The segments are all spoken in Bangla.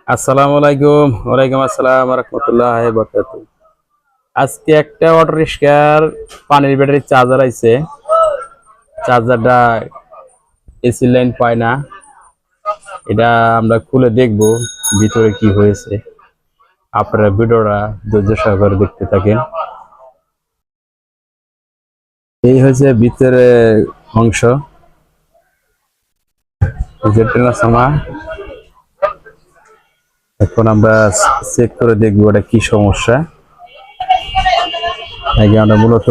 আসসালামু আলাইকুম। ওয়ালাইকুম আসসালাম ওয়া রাহমাতুল্লাহি ওয়া বারাকাতুহু। আজকে একটা অটো রিকশার পানির ব্যাটারি চার্জার আইছে। চার্জারটা এসি লাইন পায় না। এটা আমরা খুলে দেখব ভিতরে কি হয়েছে। আপনারা ভিডিওটা ধৈর্য সহকারে দেখতে থাকেন। এই হচ্ছে ভিতরে অংশ, যেটা সমা। এখন আমরা চেক করে দেখবো এটা কি সমস্যা। আগে আমরা মূলত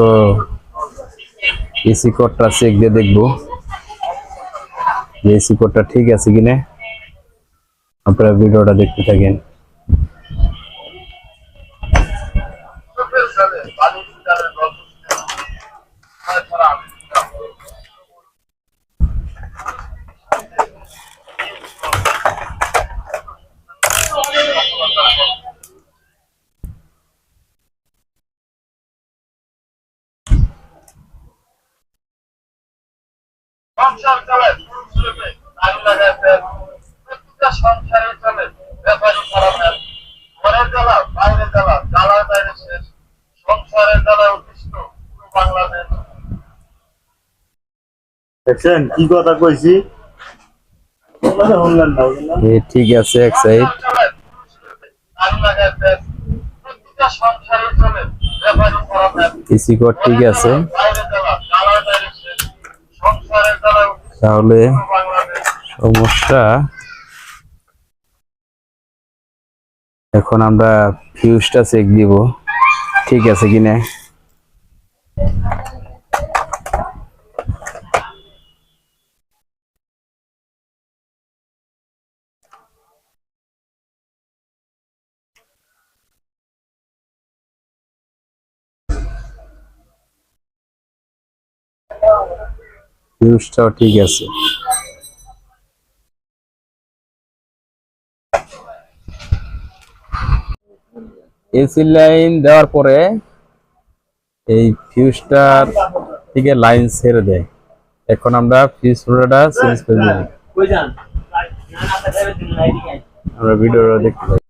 এসি কোডটা চেক দিয়ে দেখবো যে এসি কোডটা ঠিক আছে কিনা। আপনারা ভিডিওটা দেখতে থাকেন। সংসার চলে আইন লাগাইছেন প্রতিটা সংসারে চলে ব্যাপারী খারাপের ঘরের জ্বালা বাইরে জ্বালা জ্বালার বাইরে শেষ সংসারের জ্বালা উৎকৃষ্ট পুরো বাংলাদেশ। দেখছেন কি কথা কইছি? ঠিক আছে, এক সাইড। আইন লাগাইছেন প্রতিটা সংসারে চলে ব্যাপারী খারাপের এসি কোড ঠিক আছে, বাইরে জ্বালা জ্বালার বাইরে শেষ সংসারের জ্বালা উৎকৃষ্ট তাহলে পুরো বাংলাদেশ। সমস্যা। এখন আমরা ফিউজটা চেক দিব ঠিক আছে কিনা। ফিউজটাও ঠিক আছে। এসি লাইন দেওয়ার পরে এই ফিউজটার থেকে লাইন ছেড়ে দেয়। এখন আমরা ফিউজ পুরোটা চেঞ্জ করে দিই। আমরা ভিডিওটা দেখতে পাই।